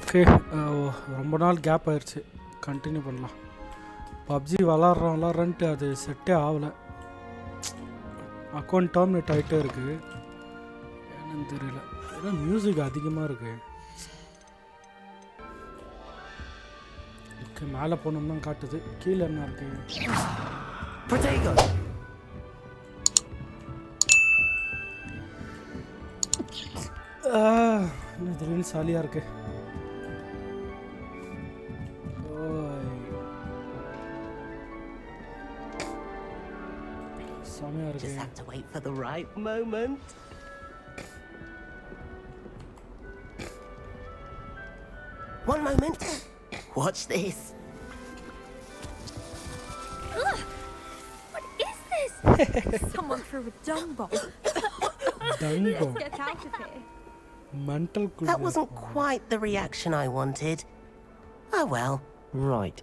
Okay, ரொம்ப நாள் gap ஆயிடுச்சு. கண்டினியூ பண்ணலாம். பப்ஜி விளாட்றேன்ட்டு அது செட்டே ஆகலை. அக்கௌண்ட் டெர்மினேட் ஆகிட்டே இருக்குது. என்னன்னு தெரியல. ஏதோ மியூசிக் அதிகமாக இருக்குது. ஓகே, மேலே போகணுன்னு தான் காட்டுது. கீழே என்ன இருக்குது? திடீர்னு சாலியாக இருக்கு. செமையாக இருக்கு. Just have to wait for the right moment. One moment. Watch this. What is this? Someone threw a dung bomb. Dung bomb. Let's get out of here. Mental. That wasn't quite the reaction I wanted. Oh well. Right.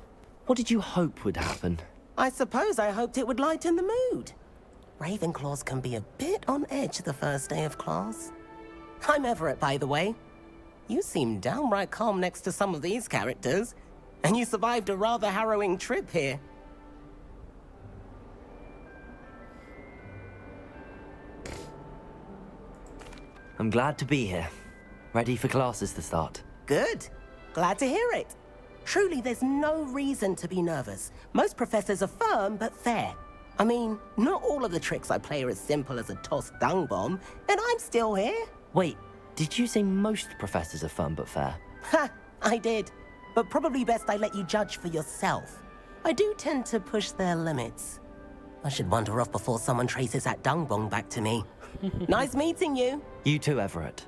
What did you hope would happen? I suppose I hoped it would lighten the mood. Ravenclaws can be a bit on edge the first day of class. I'm Everett, by the way. You seem downright calm next to some of these characters, and you survived a rather harrowing trip here. I'm glad to be here. Ready for classes to start. Good. Glad to hear it. Truly, there's no reason to be nervous. Most professors are firm but fair. I mean, not all of the tricks I play are as simple as a tossed dung bomb, and I'm still here. Wait, did you say most professors are fun but fair? Ha! I did. But probably best I let you judge for yourself. I do tend to push their limits. I should wander off before someone traces that dung bomb back to me. Nice meeting you. You too, Everett.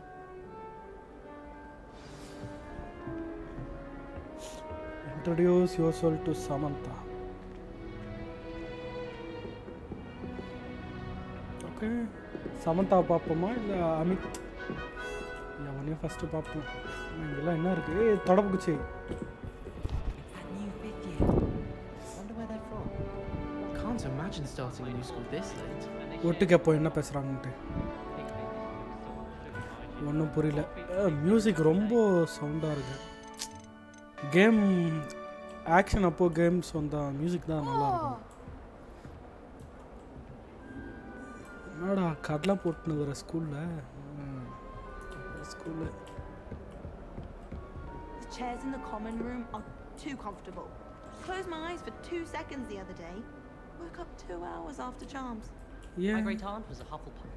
Introduce yourself to Samantha. Okay, Samantha பார்ப்போமா இல்லை அமித்? அவனே first பார்ப்போம். இதெல்லாம் என்ன இருக்குது? தொடப்புக்குச்சி. ஒட்டுக்கு எப்போ என்ன பேசுகிறாங்கன்ட்டு ஒன்றும் புரியல. மியூசிக் ரொம்ப சவுண்டாக இருக்குது. கேம் ஆக்ஷன் அப்போ கேம்ஸ் வந்தால் மியூசிக் தான் நல்லாயிருக்கும். என்னடா கடலை போட்டுனுக்குற ஸ்கூலில்? The chairs in the common room are too comfortable. Closed my eyes for 2 seconds the other day. Woke up 2 hours after charms. Yeah. My great aunt was a Hufflepuff.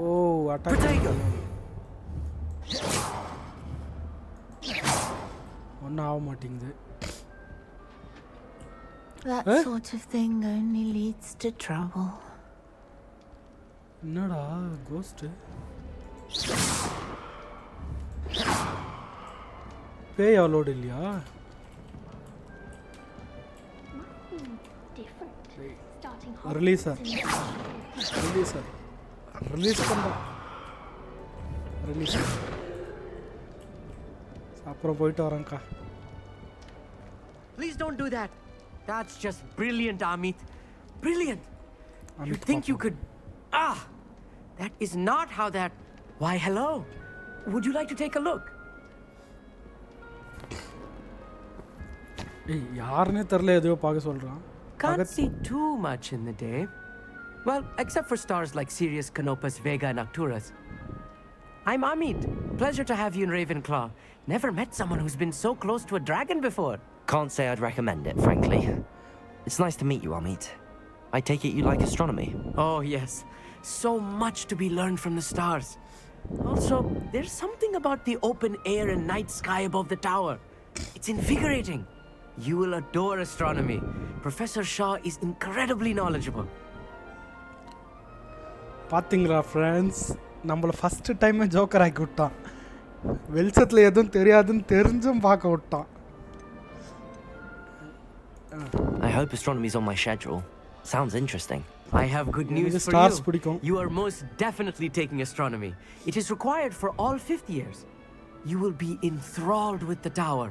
Oh, attack. ஒன்றும் ஆக மாட்டேங்குது. That sort of thing only leads to trouble. என்னடா cost? பேய் allowed இல்லையா? Release பண்ணா release. அப்புறம் போயிட்டு வரேன்க்கா. Please don't do that. That's just brilliant, Amit. Brilliant. You think you could... That is not how that... Why, hello. Would you like to take a look? யாருன்னே தெரியல, எதையோ பார்க்க சொல்கிறான். Can't see too much in the day. Well, except for stars like Sirius, Canopus, Vega, and Arcturus. I'm Amit. Pleasure to have you in Ravenclaw. Never met someone who's been so close to a dragon before. Can't say I'd recommend it, frankly. It's nice to meet you, Amit. I take it you like astronomy? Oh, yes. So much to be learned from the stars. Also, there's something about the open air and night sky above the tower. It's invigorating. You will adore astronomy. Professor Shaw is incredibly knowledgeable. பார்த்தீங்களா friends, நம்மளை first டைமே joker ஆக்கி விட்டான். வெளிச்சத்தில் எதுவும் தெரியாதுன்னு தெரிஞ்சும் பார்க்க விட்டான். I hope astronomy's on my schedule. Sounds interesting. I have good news for you. You are most definitely taking astronomy. It is required for all 5th years. You will be enthralled with the tower.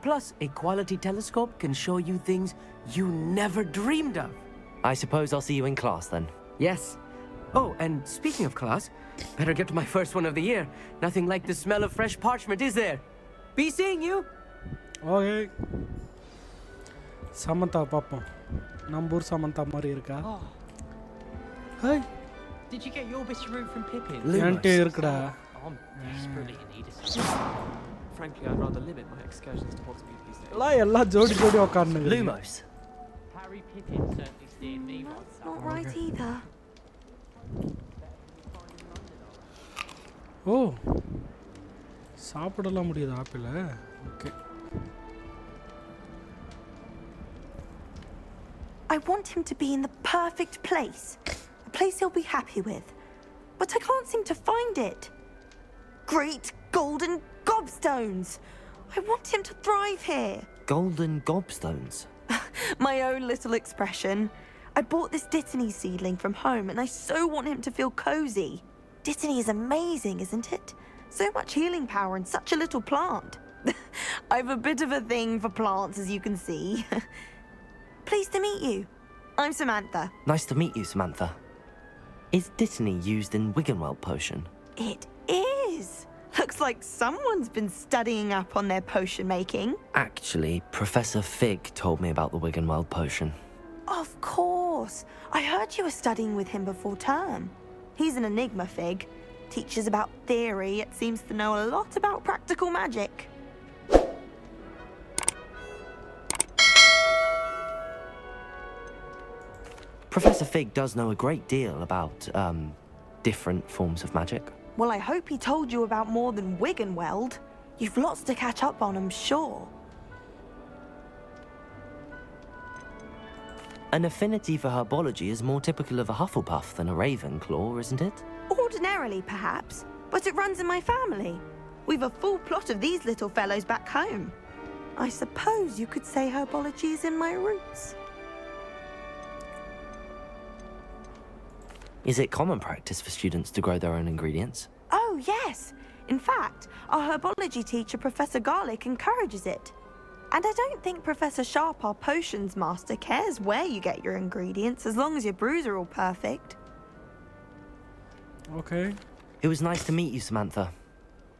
Plus, a quality telescope can show you things you never dreamed of. I suppose I'll see you in class then. Yes. Oh, and speaking of class, better get to my first one of the year. Nothing like the smell of fresh parchment, is there? Be seeing you. Okay Samantha பார்ப்போம். நம்பூர் சமந்தா மாதிரி இருக்கா? Hey Did you get your bit of room from Pippin? என்கிட்ட இருக்குடா. I'm desperately in need of some. Frankly, I'd rather limit my excursions to Portkey these days. எல்லாம் ஜோடி ஜோடி உட்கார்ந்துங்க. Lumos. Harry Pippin certainly steered me right. That's not right either. ஓ சாப்பிடலாம் முடியுது apple. Okay I want him to be in the perfect place. A place he'll be happy with. But I can't seem to find it. Great golden gobstones! I want him to thrive here. Golden gobstones. My own little expression. I bought this Dittany seedling from home and I so want him to feel cozy. Dittany is amazing, isn't it? So much healing power in such a little plant. I've a bit of a thing for plants, as you can see. Pleased to meet you. I'm Samantha. Nice to meet you, Samantha. Is Dittany used in Wiggenweld potion? It is. Looks like someone's been studying up on their potion making. Actually, Professor Fig told me about the Wiggenweld potion. Of course. I heard you were studying with him before term. He's an enigma, Fig. Teaches about theory, yet seems to know a lot about practical magic. Professor Fig does know a great deal about, different forms of magic. Well, I hope he told you about more than Wiggenweld. You've lots to catch up on, I'm sure. An affinity for herbology is more typical of a Hufflepuff than a Ravenclaw, isn't it? Ordinarily, perhaps, but it runs in my family. We've a full plot of these little fellows back home. I suppose you could say herbology is in my roots. Is it common practice for students to grow their own ingredients? Oh, yes. In fact, our herbology teacher, Professor Garlick, encourages it. And I don't think Professor Sharp, our potions master, cares where you get your ingredients as long as your brews are all perfect. Okay. It was nice to meet you, Samantha.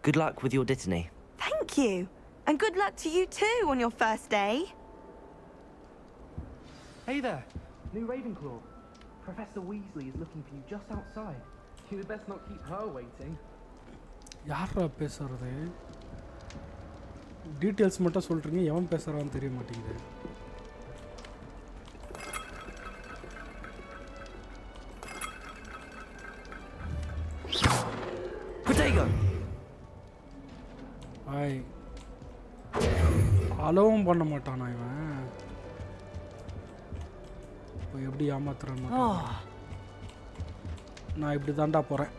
Good luck with your Dittany. Thank you. And good luck to you too on your first day. Hey there, new Ravenclaw. Professor Weasley is looking for you just outside. You'd best not keep her waiting. யாரா பேசுறது? Details மட்டும் சொல்றீங்க, எவன் பேசுறான்னு தெரிய மாட்டேங்குது. Protego! Hi. அலோவும் பண்ண மாட்டானா இவன்? இப்போ எப்படி ஏமாத்துறான்னு நான் இப்படி தாண்டா போகிறேன்.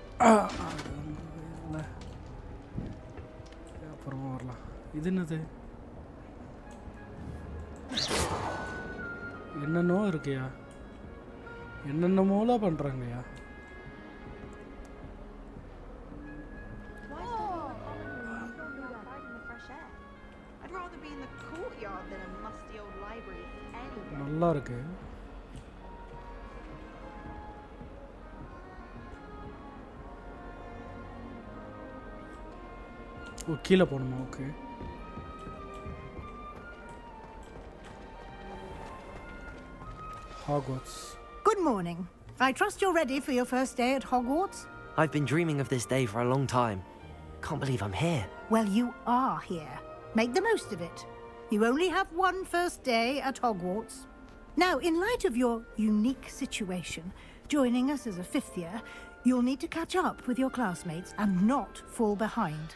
அப்புறமா வரலாம். இது என்னது? என்னென்னோ இருக்கையா, என்னென்னமோலாம் பண்ணுறாங்கய்யா. I'd rather be in the courtyard than a musty old library anyway. நல்லா இருக்கு. ஓ கீழே போகணுமா? Okay. Hogwarts. Good morning. I trust you're ready for your first day at Hogwarts? I've been dreaming of this day for a long time. Can't believe I'm here. Well, you are here. Make the most of it. You only have one first day at Hogwarts. Now, in light of your unique situation, joining us as a fifth year, you'll need to catch up with your classmates and not fall behind.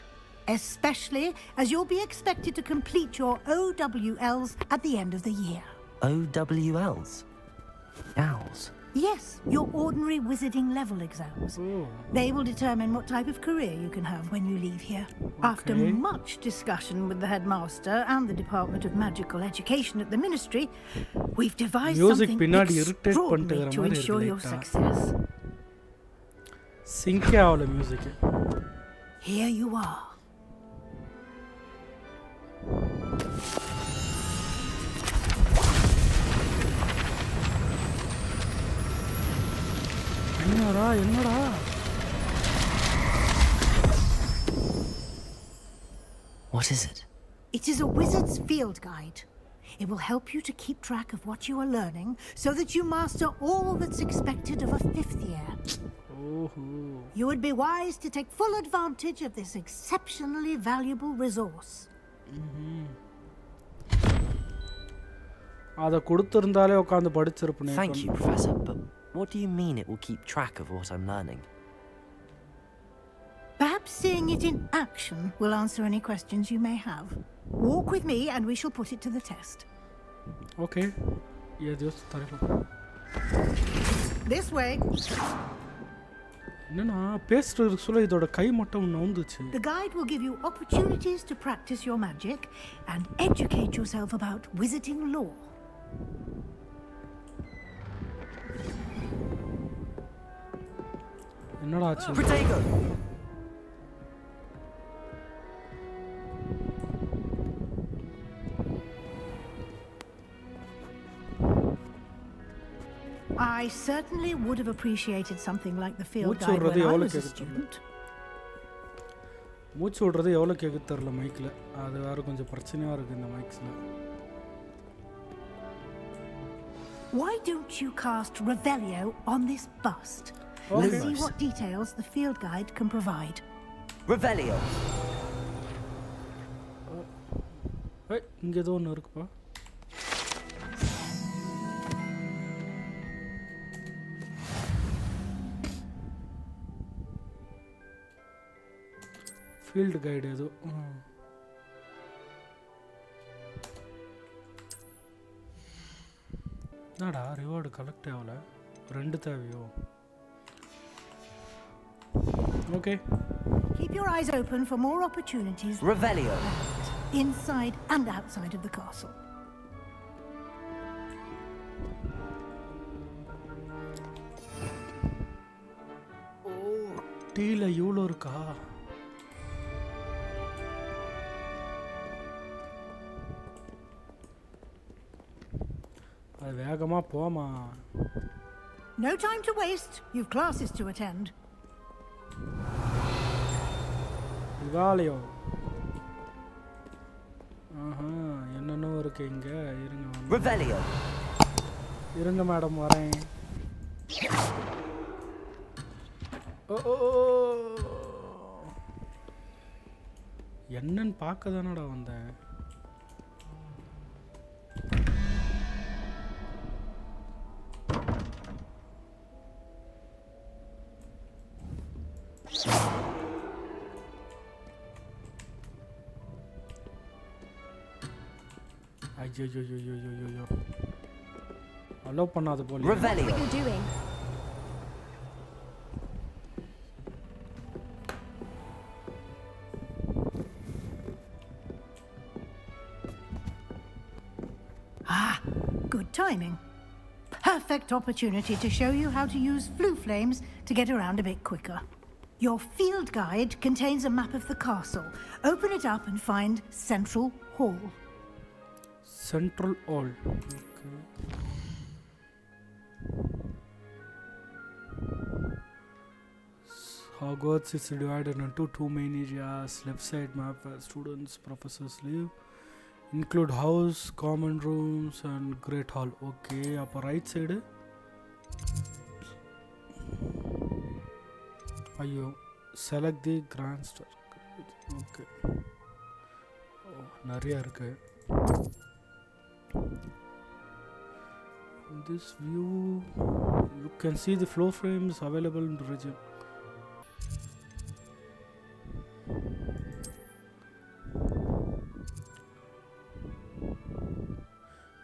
Especially as you'll be expected to complete your OWLs at the end of the year. OWLs? Owls? Yes, your ordinary wizarding level exams. Oh. They will determine what type of career you can have when you leave here. After Okay. much discussion with the headmaster and the Department of Magical Education at the Ministry, we've devised Music something பின்னாடி irritate extraordinary பண்ணிட்டு to இருக்கிற ensure மாதிரி your இருக்கு success. சிங்கே ஆகல music. Here you are. என்ன என்னடா What is it? It is a wizard's field guide. It will help you to keep track of what you are learning so that you master all that's expected of a 5th year. You would be wise to take full advantage of this exceptionally valuable resource. அதை கொடுத்திருந்தாலே உட்காந்து படிச்சிருப்பேன். Thank you, Professor, but what do you mean it will keep track of what I'm learning? Perhaps seeing it in action will answer any questions you may have. Walk with me and we shall put it to the test. Okay. This way. என்னன்னா paste சொல்ல இதோட கை மட்டும் நவுந்துச்சு. The guide will give you opportunities to practice your magic and educate yourself about wizarding lore. என்னடா ஆச்சு? Protego! I certainly would have appreciated something like the field guide when I was a student. மூச்சு விடுறது எவ்வளோ கேட்க தெரியல மைக்கில். அது வேறு கொஞ்சம் பிரச்சனையாக இருக்குது இந்த மைக்ஸில். Why don't you cast Revelio on this bust? Okay. See what details the field guide can provide. Revelio! இங்கே ஏதோ ஒன்று இருக்குப்பா. ஃபீல்டு கைடு ஏதோ. என்னடா ரிவார்டு கலெக்ட் ஆகல, 2 தேவையோ? Okay. Keep your eyes open for more opportunities. Revelio! Inside and outside of the castle. டீல இவ்வளோ இருக்கா? அது வேகமா போமா. No time to waste. You've classes to attend. Revelio. என்னென்னோ இருக்கு இங்க. இருங்க. Revelio! இருங்க மேடம் வரேன். என்னன்னு பார்க்க தானடா வந்தேன். ஐயோ அலோ பண்ணாத போல. Revelio! What you're doing? Good timing. Perfect opportunity to show you how to use flue flames to get around a bit quicker. Your field guide contains a map of the castle. Open it up and find Central Hall. Central Hall. Okay. Hogwarts is divided into 2 main areas. Left side map where students, professors live. Include house, common rooms and great hall. Okay, upper right side. Ayyo, select the grand star. Okay. Oh, nariya irukku. In this view, you can see the flow frames available in the region.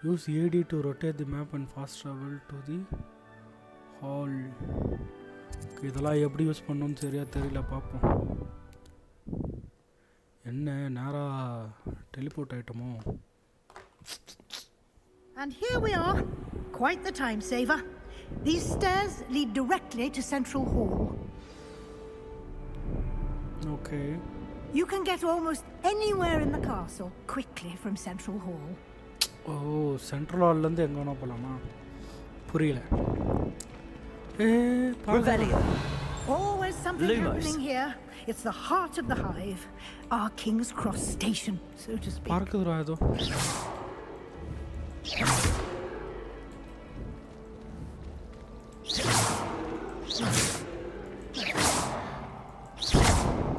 Use AD to rotate the map and fast travel to the hall. Okay, இதெல்லாம் எப்படி use பண்ணணும்னு சரியா தெரியல, பார்ப்போம். என்ன நேரா teleport ஆயிட்டோமோ? And here we are. Quite the time saver. These stairs lead directly to Central Hall. Okay. You can get almost anywhere in the castle quickly from Central Hall. ஓ, Central ஹால்லேருந்து எங்கே வேணா போகலாமா? புரியல. Revelio. Always something Lumos. happening here. It's the heart of the hive. Our King's Cross station, so to speak. பார்க்குதுடா ஏதோ.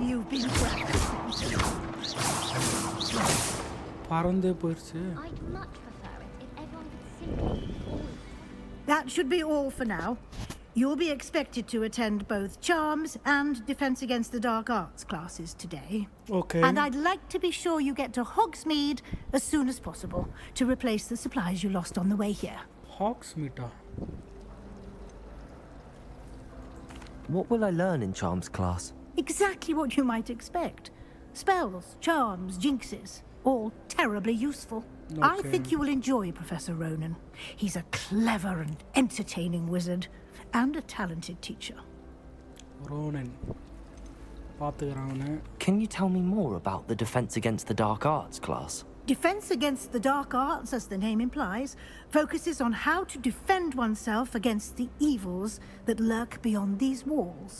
You've been practicing. பறந்தே போயிடுச்சு. I'd much prefer it if everyone could simply fall. That should be all for now. You'll be expected to attend both Charms and Defense Against the Dark Arts classes today. Okay. And I'd like to be sure you get to Hogsmeade as soon as possible to replace the supplies you lost on the way here. Hogsmeade. What will I learn in Charms class? Exactly what you might expect. Spells, charms, jinxes, all terribly useful. I Okay. think you will enjoy Professor Ronan. He's a clever and entertaining wizard and a talented teacher. Ronan. பார்த்துக்கிறான் அவனை. Can you tell me more about the Defense Against the Dark Arts class? Defense Against the Dark Arts, as the name implies, focuses on how to defend oneself against the evils that lurk beyond these walls.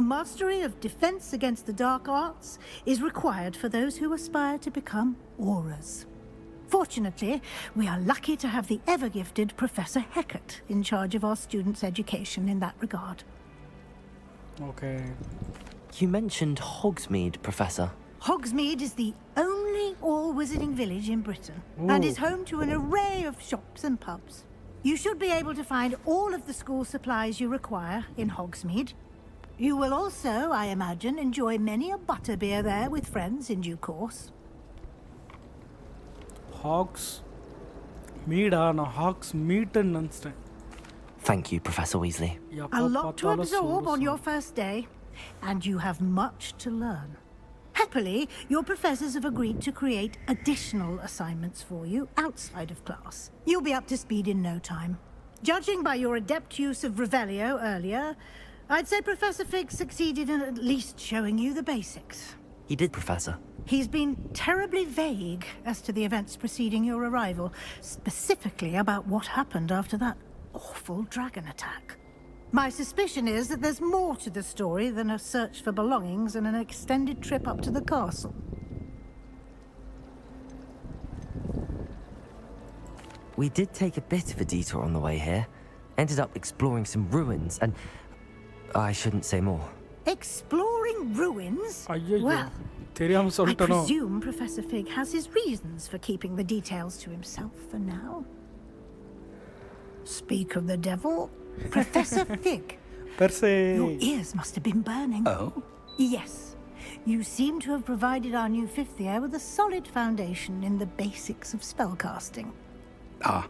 A mastery of Defense Against the Dark Arts is required for those who aspire to become auras. Fortunately, we are lucky to have the ever-gifted Professor Heckert in charge of our students' education in that regard. Okay. You mentioned Hogsmeade, Professor. Hogsmeade is the only all-wizarding village in Britain and is home to an array of shops and pubs. You should be able to find all of the school supplies you require in Hogsmeade. You will also, I imagine, enjoy many a butterbeer there with friends in due course. Hogsmeade. நான் Hogsmeade நினைச்சிட்டேன். Thank you, Professor Weasley. A lot to absorb on your first day, and you have much to learn. Happily, your professors have agreed to create additional assignments for you outside of class. You'll be up to speed in no time. Judging by your adept use of Revelio earlier, I'd say Professor Fig succeeded in at least showing you the basics. He did, Professor. He's been terribly vague as to the events preceding your arrival, specifically about what happened after that awful dragon attack. My suspicion is that there's more to the story than a search for belongings and an extended trip up to the castle. We did take a bit of a detour on the way here. Ended up exploring some ruins and... I shouldn't say more. Exploring ruins? ஐயோ Well, தெரியாம I சொல்லிட்டனோ. presume Professor Fig has his reasons for keeping the details to himself for now. Speak of the devil, Professor Fig. பெருசே. Your ears must have been burning. Oh? Yes. You seem to have provided our new fifth year with a solid foundation in the basics of spellcasting. Ah,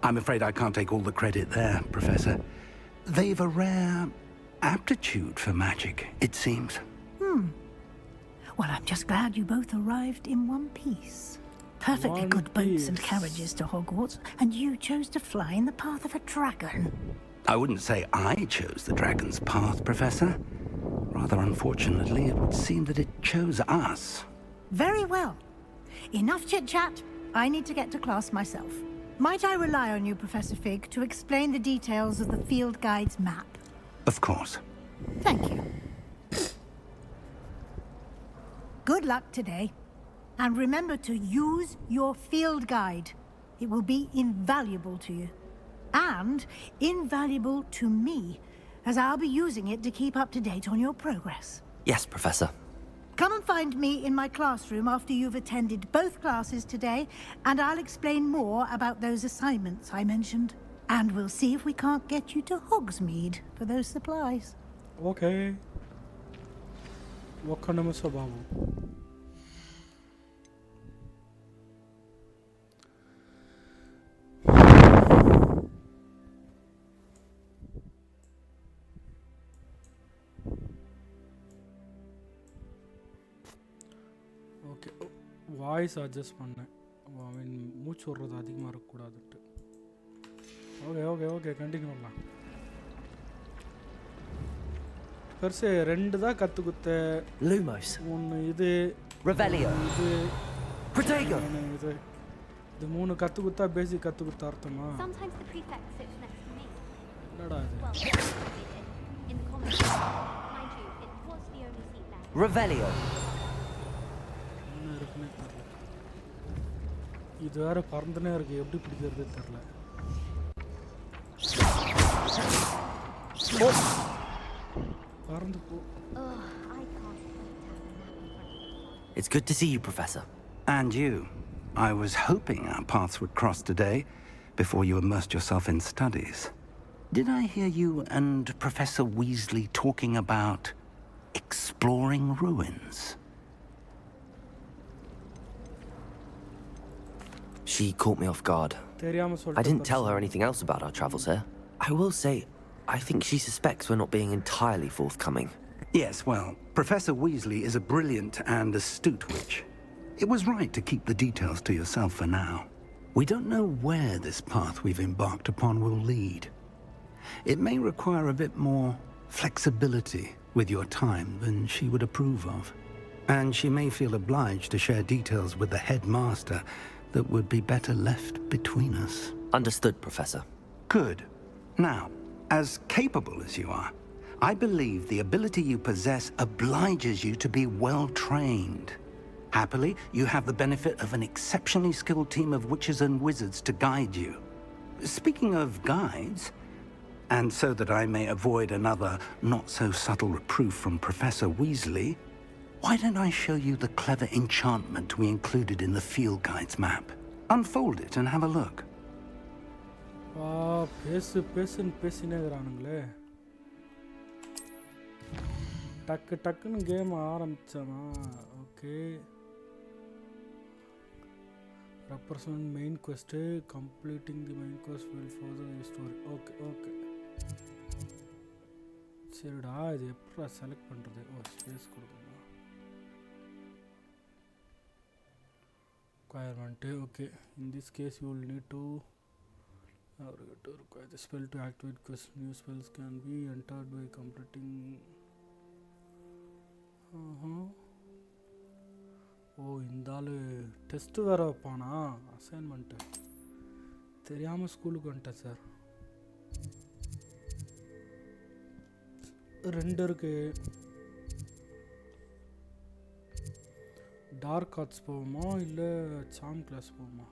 I'm afraid I can't take all the credit there, Professor. They've a rare aptitude for magic, it seems. Well, I'm just glad you both arrived in one piece. Perfectly One good boats and piece. carriages to Hogwarts, and you chose to fly in the path of a dragon. I wouldn't say I chose the dragon's path, Professor. Rather unfortunately, it would seem that it chose us. Very well. Enough chit-chat. I need to get to class myself. Might I rely on you, Professor Fig, to explain the details of the field guide's map? Of course. Thank you. Good luck today. And remember to use your field guide. It will be invaluable to you. And invaluable to me, as I'll be using it to keep up to date on your progress. Yes, Professor. Come and find me in my classroom after you've attended both classes today, and I'll explain more about those assignments I mentioned. And we'll see if we can't get you to Hogsmeade for those supplies. Okay. ఒక్క నిమిషం బాబు. Okay voice adjust பண்ணேன். ஐ மீன் மூச்சு விடுறது அதிகமாக இருக்கக்கூடாதுன்ட்டு. Okay okay okay continue பண்ணலாம். பெருசு 2 தான் கற்றுக்குத்த. Lumos. ஒன்று இது Revelio. இது Protego. இது இது 3 கற்றுக்குத்தா பேசிக் கற்றுக்குத்த அர்த்தமா? Sometimes the prefect sits next to me. என்னடா இது Well, in the common mind you, it was the only seat left. Revelio. என்ன இருக்குன்னே தெரியல. இது வேற பறந்துனே இருக்கு, எப்படி பிடிக்கிறது தெரியல. பறந்து போ. I can't wait to have a nap in front of the fire. It's good to see you, Professor. And you. I was hoping our paths would cross today before you immersed yourself in studies. Did I hear you and Professor Weasley talking about exploring ruins? She caught me off guard. தெரியாம I சொல்லிட்டேன். didn't tell her anything else about our travels here. I will say, I think she suspects we're not being entirely forthcoming. Yes, well, Professor Weasley is a brilliant and astute witch. It was right to keep the details to yourself for now. We don't know where this path we've embarked upon will lead. It may require a bit more flexibility with your time than she would approve of. And she may feel obliged to share details with the headmaster that would be better left between us. Understood, Professor. Good. Now, as capable as you are, I believe the ability you possess obliges you to be well trained. Happily, you have the benefit of an exceptionally skilled team of witches and wizards to guide you. Speaking of guides, and so that I may avoid another not-so-subtle reproof from Professor Weasley, why don't I show you the clever enchantment we included in the field guide's map? Unfold it and have a look. பேசுன்னு பேசினே இருக்கிறானுங்களே. டக்குன்னு game ஆரம்பிச்சானா? Okay. Represent main quest. Completing the main quest will further the story. Okay. சரிடா, இது எப்படா select பண்ணுறது? Space கொடுக்கணும். Requirement. Okay. In this case, you will need to require the spell to activate quest. New spells can be entered by completing. இந்த ஆள் test வேறு வைப்பானா? Assignment தெரியாமல் ஸ்கூலுக்கு வந்துட்டேன் சார். 2 இருக்கு. டார்க் ஆர்ட்ஸ் போவோமா இல்லை சாம் கிளாஸ் போவோமா?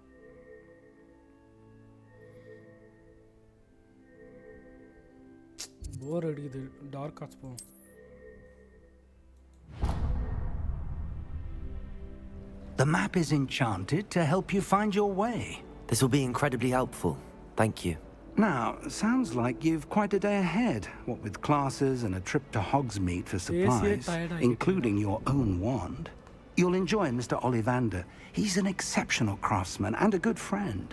போர் அடிக்குது. டார்க் ஆர்ட்ஸ் போவோம். The map is enchanted to help you find your way. This will be incredibly helpful. Thank you. Now, sounds like you've quite a day ahead, what with classes and a trip to Hogsmeade for supplies, including your own wand. You'll enjoy Mr. Ollivander. He's an exceptional craftsman and a good friend.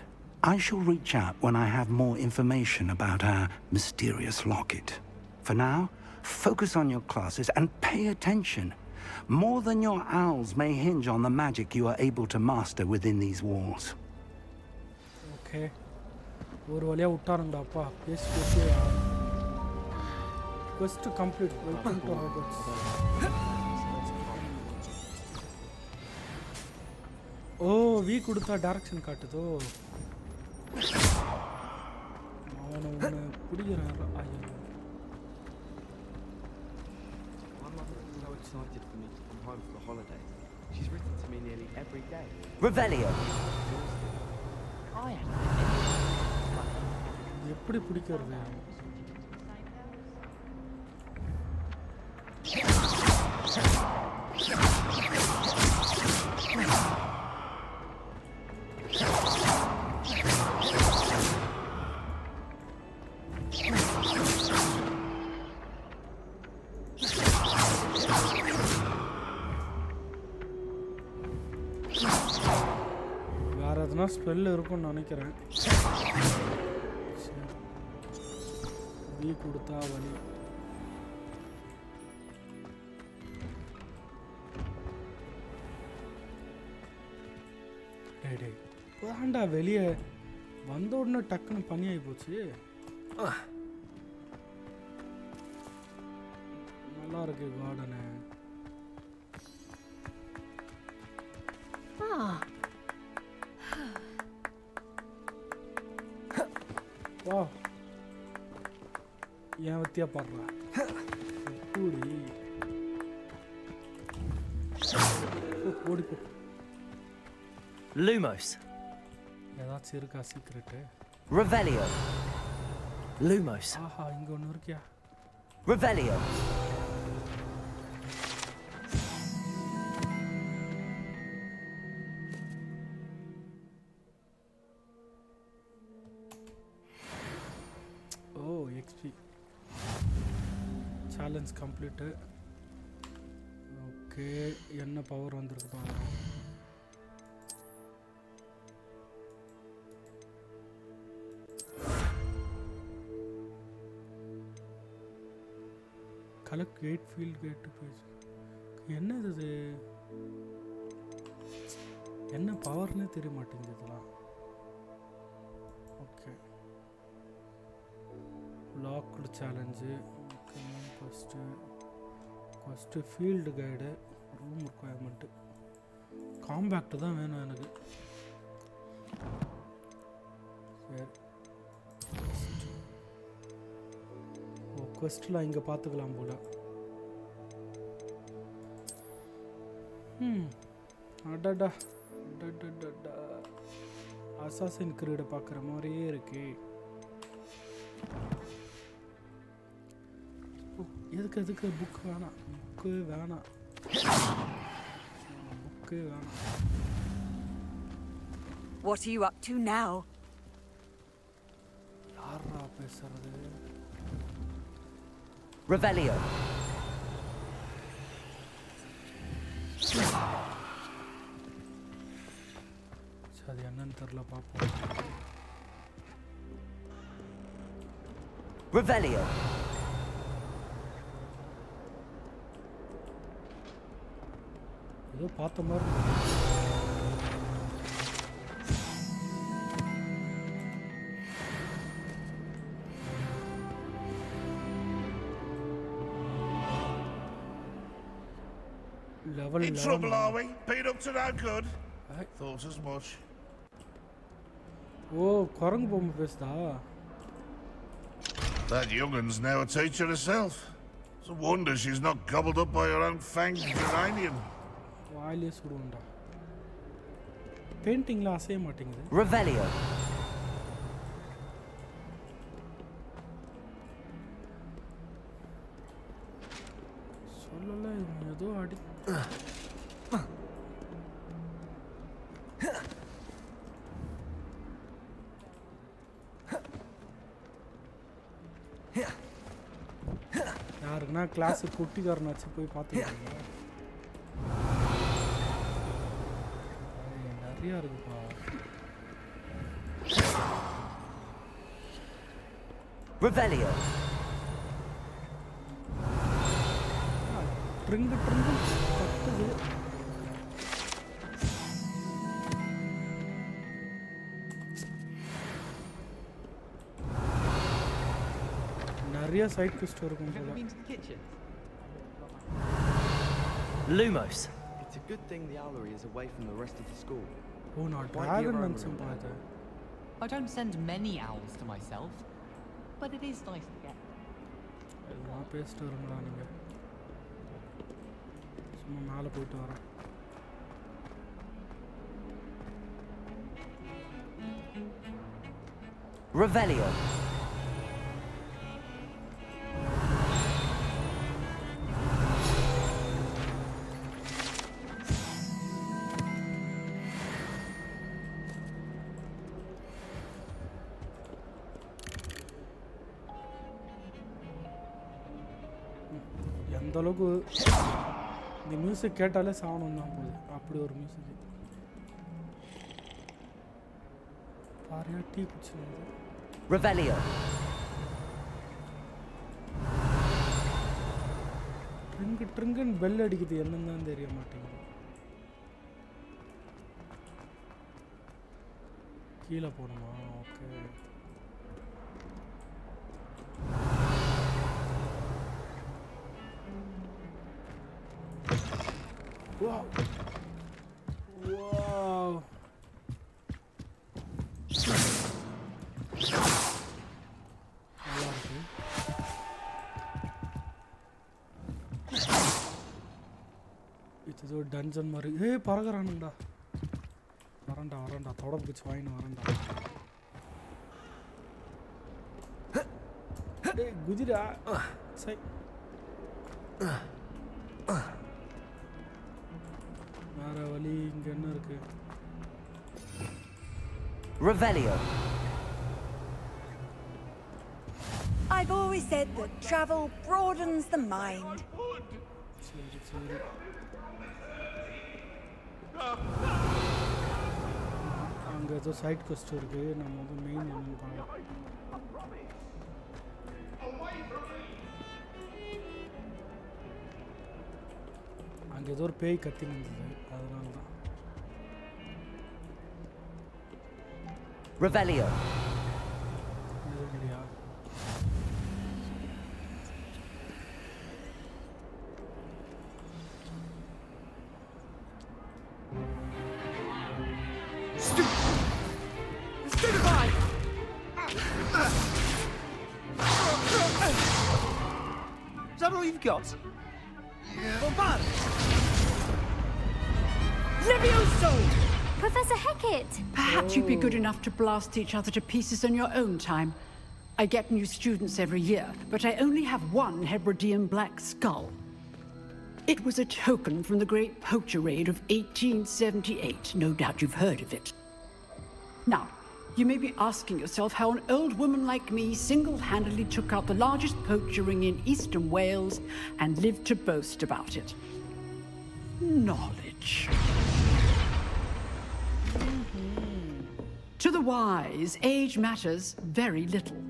I shall reach out when I have more information about our mysterious locket. For now, focus on your classes and pay attention. More than your owls may hinge on the magic you are able to master within these walls. Okay. ஒரு வழியாக விட்டாருங்கடாப்பா. பேசி quest complete. Welcome to Hogwarts. வி கொடுத்தா direction காட்டுதோ? அவனை ஒன்று பிடிக்கிறான். ஐயோ, excited for me to come home for the holiday. She's written to me nearly every day. Revelio. எப்படி பிடிக்கிறது? வேற எதுனா ஸ்பெல் இருக்கும்னு நினைக்கிறேன். கொடுத்தா வழி. வேண்டா, வெளியே வந்த உடனே டக்குன்னு பனியாகி போச்சு. நல்லா இருக்கு கார்டனு. வா, ஏன் வத்தியா பாடுறா கூடி ஓடிப்போ. Lumos. ஏதாச்சும் இருக்கா சீக்ரெட்டு? Revelio. Lumos. ஆஹா இங்கே ஒன்று இருக்கியா? Revelio. ஓ எக்ஸ்பி சேலஞ்ச் கம்ப்ளீட்டு. ஓகே என்ன பவர் வந்திருக்கு பாருங்க. Collect 8 field guide page. என்னது இது? என்ன பவர்னே தெரிய மாட்டேங்குது இதெல்லாம். Okay locked challenge. Okay first field guide, room requirement, compact தான் வேணும் எனக்கு. சரி கொஸ்ட்லாம் இங்கே பார்த்துக்கலாம் போல. அடடா அடடா அசாசின் கிரீடை பார்க்குற மாதிரியே இருக்கு. எதுக்கு புக் வேணாம், புக்கு வேணாம். What are you up to now? யாரா பேசுறது? Revelio. அது என்னன்னு தெரியல, பார்ப்போம். Revelio. ஏதோ பார்த்த மாதிரி level. In trouble, are we? Paid up to no good? Thought as much. Oh, குரங்கு பொம்மை பேசுதா? That youngun's now a teacher herself. It's a wonder she's not gobbled up by her own fanged uranium. வாயிலே சுடுவோண்டா. பெயிண்டிங்ல அசைய மாட்டேங்குது. Revelio. சொல்லல ஏதோ அடி. யாருக்குன்னா class குட்டிக்காரனாச்சு போய் பார்த்துக்கோங்க. நிறையா இருக்குப்பா. Revelio. ட்ரிங்கு கத்துது. நிறைய சைட் குவெஸ்ட் இருக்கும் போல. Lumos. It's a good thing the owlery is away from the rest of the school. Oh no, dragon mention paatha. I don't send many owls to myself, but it is nice to get. நான் பேசிட்டு வரேன்டா நீங்க. சும்மா மேலே போயிட்டு வரேன். Revelio. எந்த அளவுக்கு இந்த மியூசிக் கேட்டாலே சாவணும் தான் போகுது. அப்படி ஒரு மியூசிக். பாரியா டீ குடிச்சு. Revelio. ட்ரிங்குன்னு பெல் அடிக்குது, என்னன்னு தான் தெரிய மாட்டேங்குது. கீழே போகணுமா? ஓகே. Wow. Wow. நல்லா இருக்கு. 'Cause இது ஒரு டஞ்சன் மாதிரி. ஏய் பறக்குறானுங்கடா. வரண்டா தொடப்பு பிடிச்சி வாங்கின்னு வரண்டா. டேய் குதிரா. சை. வேற வழி இங்க என்ன இருக்கு? Revelio. I've always said that travel broadens the mind. சரி. அங்க ஏதோ சைட் குவெஸ்ட் இருக்கு. நம்ம வந்து மெயின் என்னன்னு பார்க்கலாம். அங்க ஏதோ ஒரு பேய் கத்தின்னு இருந்தது. அதனால தான். Revelio. இல்லையா? Stupefy! Is that all you've got? Bombard! Levioso! Professor Hecat! Perhaps you'd be good enough to blast each other to pieces in your own time. I get new students every year, but I only have one Hebridean black skull. It was a token from the Great Poacher Raid of 1878. No doubt you've heard of it. Now, you may be asking yourself how an old woman like me single-handedly took out the largest poacher ring in eastern Wales and lived to boast about it. Knowledge. To the wise, age matters very little.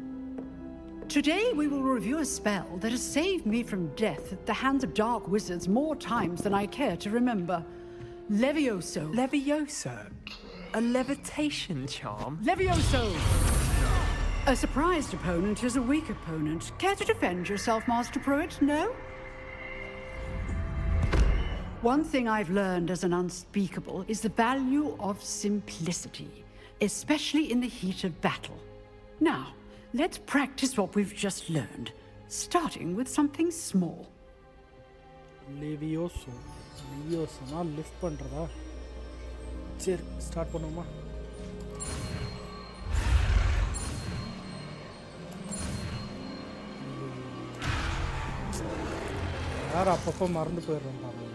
Today we will review a spell that has saved me from death at the hands of dark wizards more times than I care to remember. Levioso. Levioso? A levitation charm? Levioso! A surprised opponent is a weak opponent. Care to defend yourself, Master Pruitt? No? One thing I've learned as an unspeakable is the value of simplicity, especially in the heat of battle. Now, let's practice what we've just learned, starting with something small. Levioso. Levioso-na lift பண்றதா? சரி, start பண்ணுவோமா? யார் அப்பப்போ மறந்து போயிடுறோம் பாருங்க.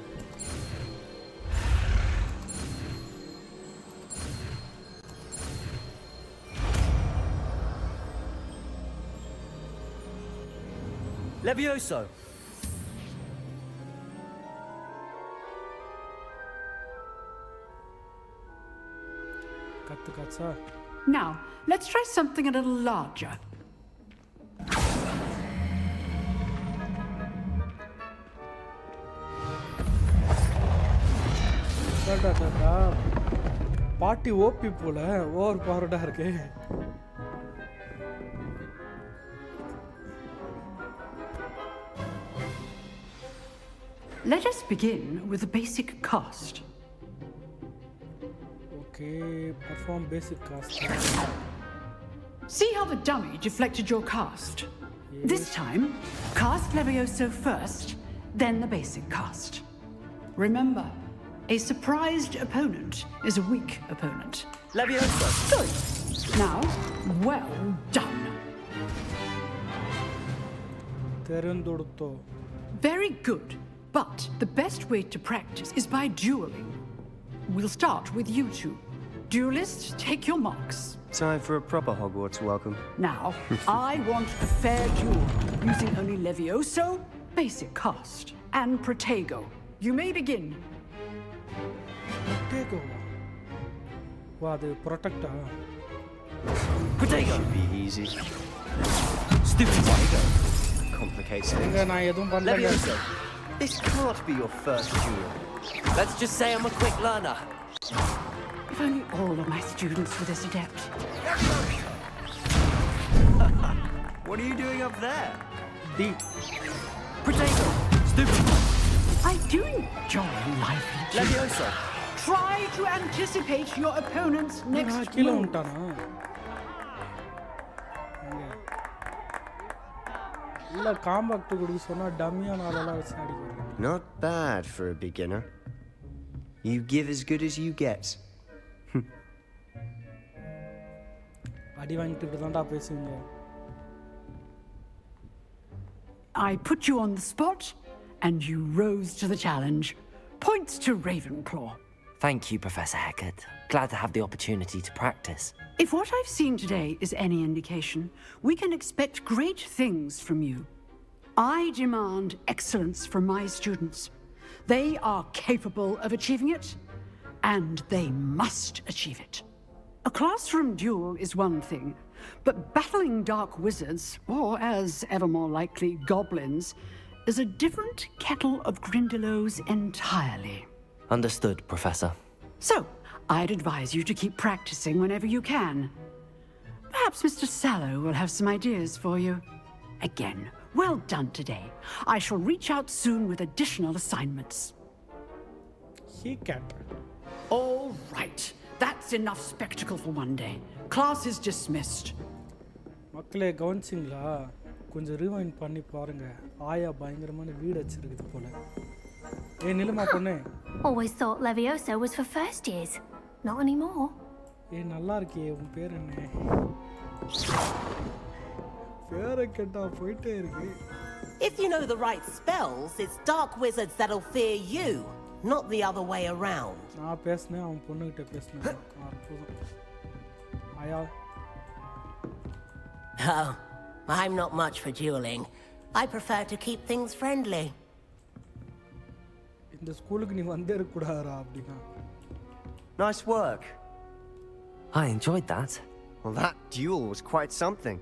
Levioso. கத்துக்காச்சா? Now, let's try something a little larger. பாட்டி OP போல ஓவர் பவர்டா இருக்கு. Let us begin with the basic cast. Okay, perform basic cast. See how the dummy deflected your cast? Yes. This time, cast Levioso first, then the basic cast. Remember, a surprised opponent is a weak opponent. Levioso! Good. Now, well done. Very good. But the best way to practice is by dueling. We'll start with you two. Duelists, take your marks. Time for a proper Hogwarts welcome. Now, I want a fair duel, using only Levioso, basic cast, and Protego. You may begin. Protego? Wow, the protector. Protego! Should be easy. Stupid Protego. Complicates things. Levioso. This can't be your first duel. Let's just say I'm a quick learner. If only all of my students were this adept. What are you doing up there? D. Protego. Stupid. I do enjoy life. Levioso. Try to anticipate your opponent's next move. Not bad for a beginner. You give as good as you get. அடி வாங்கிட்டு இப்படி தான்டா பேசுவீங்க. I put you on the spot, and you rose to the challenge. Points to Ravenclaw. Thank you, Professor Hecat. Glad to have the opportunity to practice. If what I've seen today is any indication, we can expect great things from you. I demand excellence from my students. They are capable of achieving it, and they must achieve it. A classroom duel is one thing, but battling dark wizards, or as ever more likely, goblins, is a different kettle of Grindylows entirely. Understood, Professor. So, I'd advise you to keep practicing whenever you can. Perhaps Mr. Sallow will have some ideas for you. Again, well done today. I shall reach out soon with additional assignments. He can't. All right. That's enough spectacle for one day. Class is dismissed. மக்களே கவனிச்சிங்களா? கொஞ்சம் rewind பண்ணி பாருங்க. ஆயா பயங்கரமான வீடு வச்சிருக்குது போல. நிலுமா பொண்ணே. Always thought Levioso was for first years. Not anymore. நல்லா இருக்கே. உன் பேர் என்ன? பேரை கேட்டா போயிட்டே இருக்கு. If you know the right spells, it's dark wizards that'll fear you, not the other way around. நான் பேசுனேன், அவன் பொண்ணுகிட்ட பேசுனேன். ஆயா. Oh, I'm not much for dueling. I prefer to keep things friendly. இந்த ஸ்கூலுக்கு நீ வந்தே இருக்க கூடாதா அப்படினா. Nice work. I enjoyed that. Well, that duel was quite something.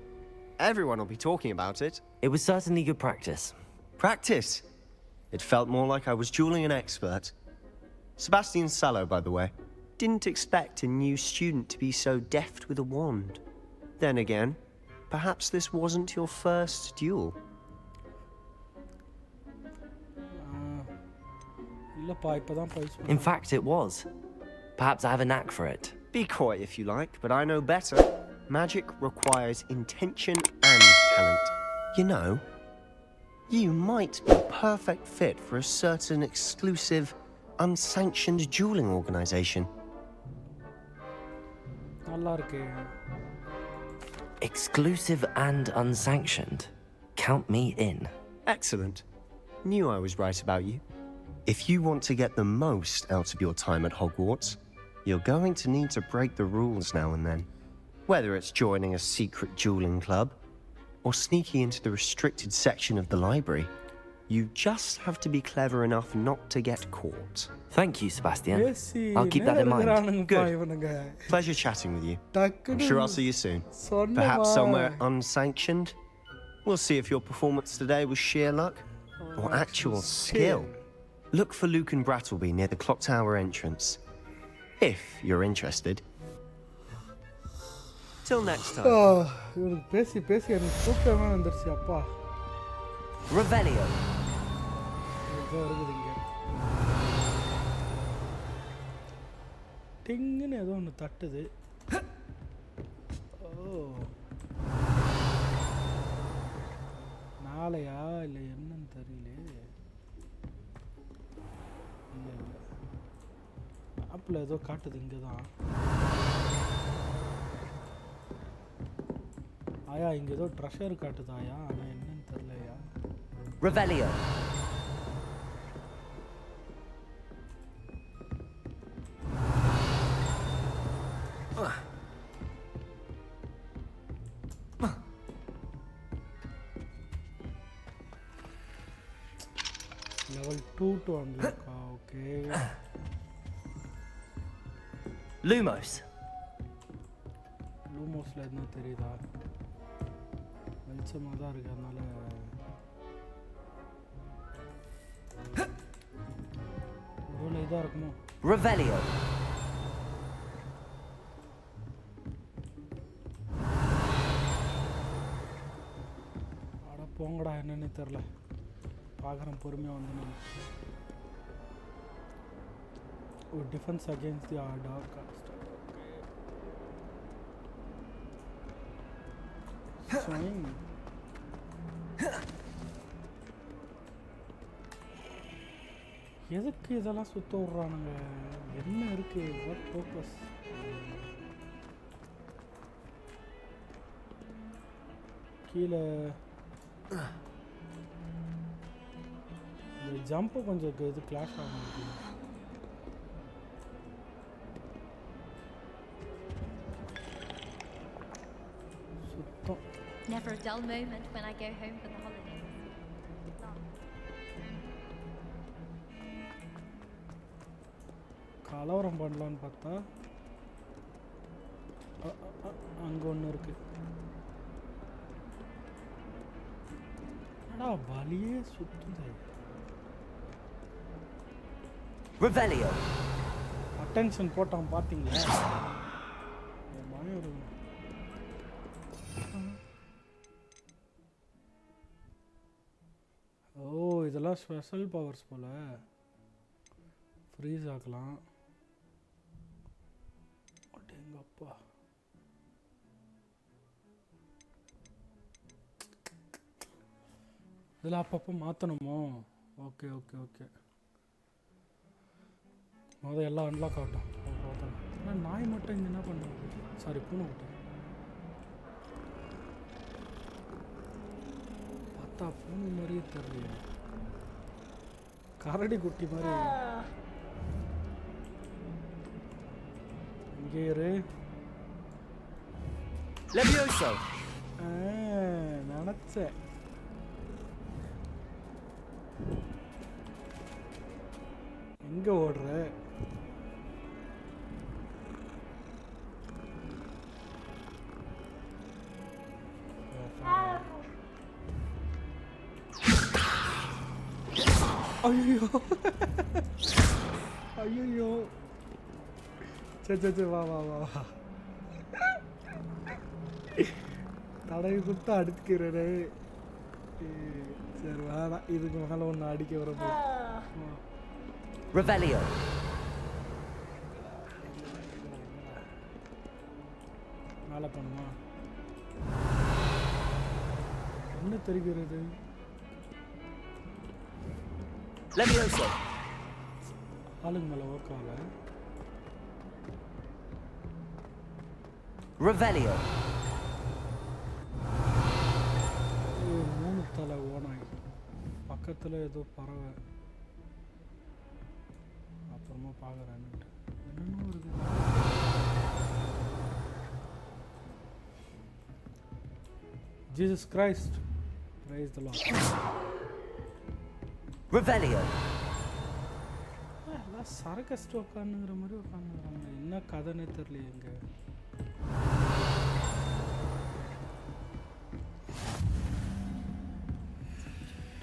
Everyone will be talking about it. It was certainly good practice. Practice? It felt more like I was dueling an expert. Sebastian Sallow, by the way. Didn't expect a new student to be so deft with a wand. Then again, perhaps this wasn't your first duel. In fact, it was. Perhaps I have a knack for it. Be coy if you like, but I know better. Magic requires intention and talent. You know, you might be a perfect fit for a certain exclusive, unsanctioned dueling organization. Exclusive and unsanctioned. Count me in. Excellent. Knew I was right about you. If you want to get the most out of your time at Hogwarts, you're going to need to break the rules now and then. Whether it's joining a secret dueling club, or sneaking into the restricted section of the library, you just have to be clever enough not to get caught. Thank you, Sebastian. I'll keep that in mind. Good. Pleasure chatting with you. I'm sure I'll see you soon. Perhaps somewhere unsanctioned. We'll see if your performance today was sheer luck or actual skill. Look for Luke and Brattleby near the clock tower entrance. If you're interested. Till next time. Revelio. டிங்குன்னு ஏதோ ஒன்று தட்டுது. நாளையா இல்லை என்னன்னு தெரியல. இல்லை இல்லை ஆப்பில் ஏதோ காட்டுது இங்கே தான். ஆயா இங்கே ஏதோ ட்ரெஷர் காட்டுது ஆயா, ஆனால் என்னன்னு தெரியலையா. Revelio. Level 2 to unlock. Okay. Lumos. Lumosல என்ன தெரியுதா? வெளிச்சமாக தான் இருக்கு, அதனால ஒருவேளை இதாக இருக்குமோ. Revelio. அட போங்கடா, என்னன்னு தெரியல. பார்க்குறேன் பொறுமையாக வந்து நான். ஒரு defence against the dark cast. Swing. எதுக்கு இதெல்லாம் சுத்த விட்றானுங்க? என்ன இருக்கு? What purpose? கீழே இந்த ஜம்ப்பு கொஞ்சம் இது கிளாஷ் ஆகும். சுத்தம். Never a dull moment when I go home for the holidays. கலவரம் பண்ணலான்னு பார்த்தா அங்கே ஒன்று இருக்கு. அடா வலியே சுத்துது. Revelio. அட்டென்ஷன் போட்டான் பார்த்தீங்களா? பயம் இருக்கு. ஓ, இதெல்லாம் ஸ்பெஷல் பவர்ஸ் போல. ஃப்ரீஸ் ஆக்கலாம். அடேங்கப்பா. இதெல்லாம் அப்பப்போ மாற்றணுமோ? Okay okay okay. முதல் எல்லாம் அன்லாக் ஆகட்டும். ஆனால் நாய் மட்டும் இங்கே என்ன பண்ணுறது? சாரி, பூனை குட்டி. பார்த்தா பூனை மாதிரியே தெரியல, கரடி குட்டி மாதிரி. இங்கே இரு. நினச்சேன். எங்க ஓடுற? ஐயோ ஐயோ, சே வா வா வா வா. தடவை கொடுத்து அடிக்கிறே. சரி வேணாம், இதுக்கு மேலே ஒன்று அடிக்க வர. Revelio. மேலே பண்ணுமா? என்ன தெரிகிறது? Levioso. ஆளுங்க மேலே ஒர்க் ஆகல. Revelio. மூணு தலை ஓனாய். பக்கத்தில் ஏதோ பறவை. அப்புறமா பார்க்குறேன் என்னென்ன இருக்குது. Jesus Christ, praise the Lord. Revelio. எல்லாம் சரக்கஸ்ட் உட்காந்துங்கிற மாதிரி உட்காந்துங்கிறாங்க. என்ன கதைன்னே தெரியல.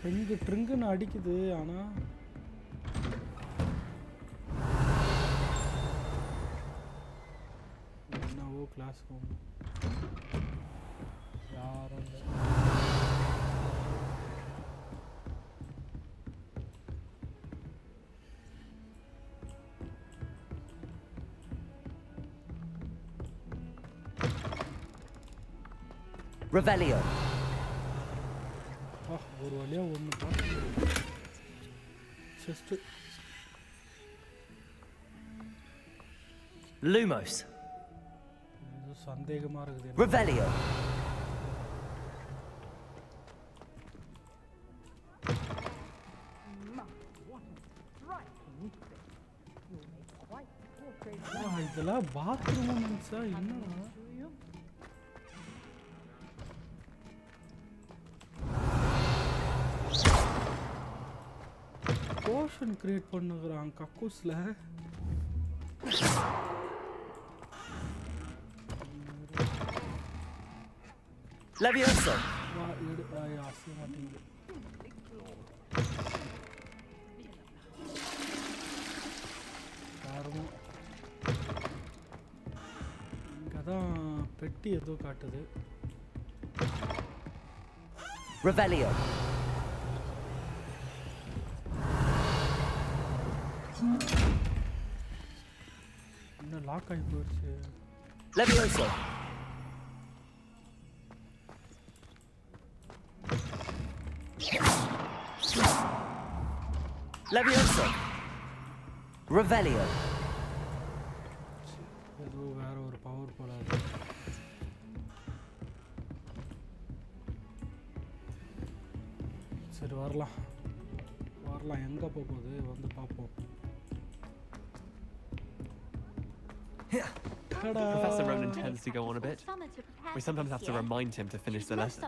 எங்க ட்ரிங்குன்னு அடிக்குது. ஆனால் என்னவோ கிளாஸ் ரூம் யாரும் இல்லை. Revelio. ஒரு வழியா ஒன்று பார்த்து ஜஸ்ட் Lumos. இது சந்தேகமாக இருக்குது. Revelio. இதெல்லாம் பாத்ரூம் நினச்சா என்னடா? போர்ஷன் கிரியேட் பண்ணுகிறான் கக்கூஸ்ல. Levioso. வா எடு. ஆசை மாட்டேங்குது. காரணம் இங்கே தான் பெட்டி ஏதோ காட்டுது. Revelio. இன்னும் லாக் ஆகி போயிடுச்சு. Levioso. Levioso. Revelio. ஏதோ வேற ஒரு பவர் போல அது. சரி வரலாம் எங்க போகுது வந்து பார்ப்போம். Professor Ronan tends to go on a bit. We sometimes have to remind him to finish the lesson.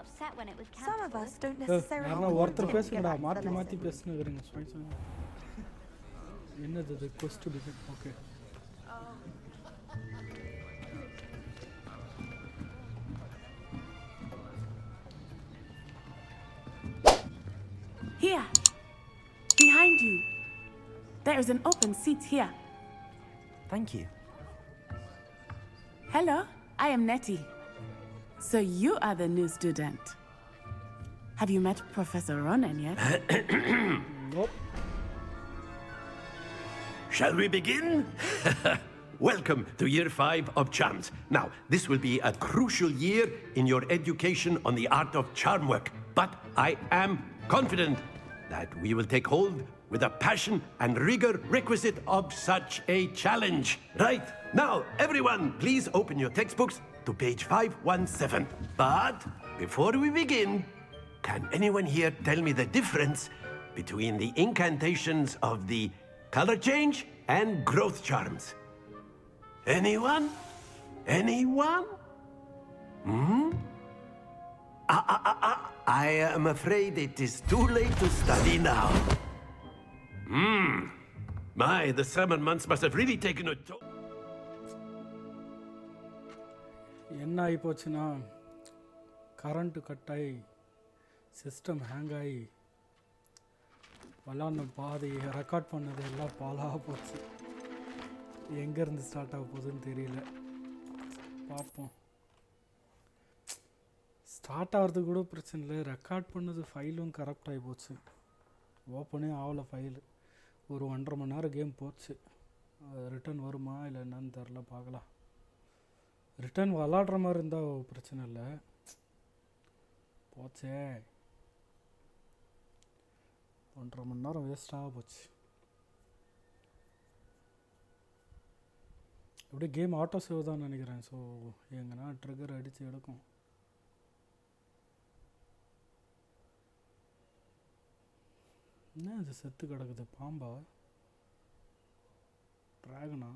Some of us don't necessarily யாரா want ஒருத்தர் him to பேசுங்கடா, get back to the மாத்தி lesson. பேசுங்கறீங்க. என்னது இது quest to begin. Okay. Here. Behind you. There is an open seat here. Thank you. Hello, I am Nettie. So you are the new student. Have you met Professor Ronan yet? Nope. Shall we begin? Welcome to Year 5 of Charms. Now, this will be a crucial year in your education on the art of charm work, but I am confident that we will take hold with the passion and rigor requisite of such a challenge. Right, now, everyone, please open your textbooks to page 517. But before we begin, can anyone here tell me the difference between the incantations of the color change and growth charms? Anyone? Anyone? I am afraid it is too late to study now. My, the summer months must have really taken a toll. என்ன ஆகி போச்சுன்னா current cut ஆகி system hang ஆகி விளாட்ன பாதி record பண்ணது எல்லாம் பாலாக போச்சு. எங்கேருந்து ஸ்டார்ட் ஆக போகுதுன்னு தெரியல. பார்ப்போம். ஸ்டார்ட் ஆகிறதுக்கு கூட பிரச்சனை இல்லை, ரெக்கார்ட் பண்ணது ஃபைலும் கரெக்ட் ஆகி போச்சு. ஓப்பனே ஆகலை ஃபைலு. ஒரு 1.5 மணி நேரம் கேம் போச்சு. ரிட்டன் வருமா இல்லை என்னன்னு தெரில, பார்க்கலாம். ரிட்டன் விளாடுற மாதிரி இருந்தால் பிரச்சனை இல்லை. போச்சே, 1.5 மணி நேரம் வேஸ்ட்டாக போச்சு. அப்படியே கேம் ஆட்டோ சேவ் தான் நினைக்கிறேன். ஸோ எங்கன்னா ட்ரிகர் அடித்து எடுக்கும். என்ன இது செத்து கிடக்குது? பாம்பா? ட்ராகனா?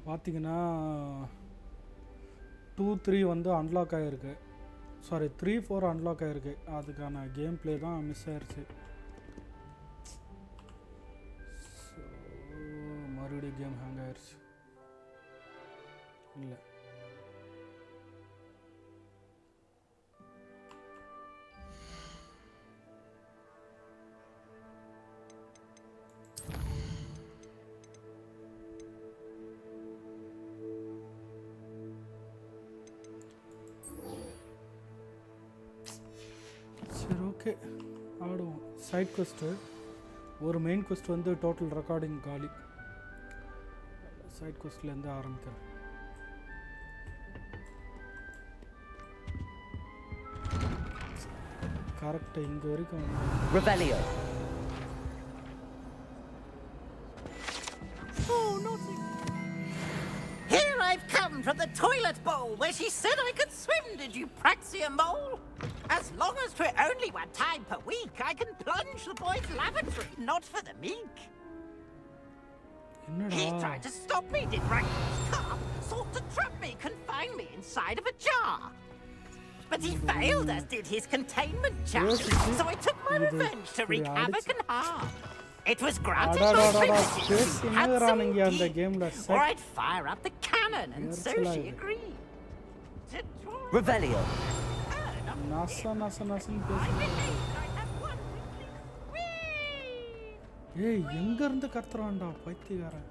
பார்த்தீங்கன்னா 2, 3 வந்து அன்லாக் ஆகிருக்கு. சாரி 3, 4 அன்லாக் ஆகிருக்கு. அதுக்கான கேம் ப்ளே தான் மிஸ் ஆயிடுச்சு. ஸோ மறுபடியும் கேம் ஹேங் ஆயிடுச்சு. இல்லை, ஓகே ஆடுவோம். சைட் குவெஸ்ட்டு ஒரு மெயின் குவெஸ்ட் வந்து டோட்டல் ரெக்கார்டிங் காலி. சைட் குவெஸ்ட்லேருந்து ஆரம்பிக்கிறேன். கரெக்டாக இங்கே வரைக்கும் Revelio. Oh, naughty. Here I've come from the toilet bowl where she said I could swim, did you praxia mole? As long as for only 1 time per week, I can plunge the boy's lavatory, not for the meek. He tried to stop me, did Rankle's cop, sought to trap me, confine me inside of a jar. but he failed, as did his containment charge. So I took my revenge to wreak havoc and harm. It was granted my privileges. She had some deed, or I'd fire up the cannon, and so she agreed. Revelio. ஏய் எங்க இருந்து கத்துறான்டா பைத்தியக்காரன்.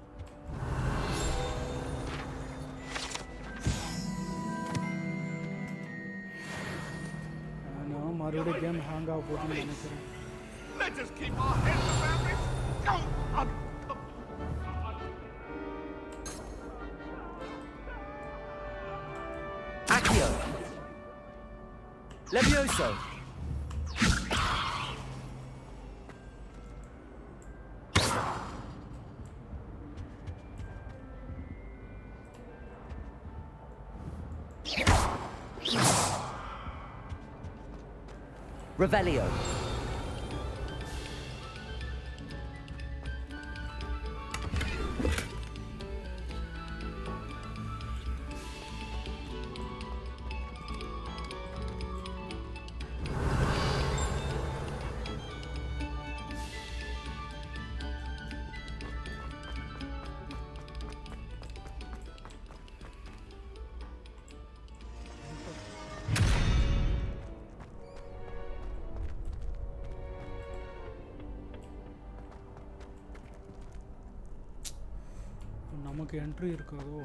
நான் மறுபடியும் game hang ஆக போகுதுன்னு நினைக்கிறேன். Let us keep our heads about this. Go on. Accio. Levioso. Revelio. நமக்கு என்ட்ரி இருக்காதோ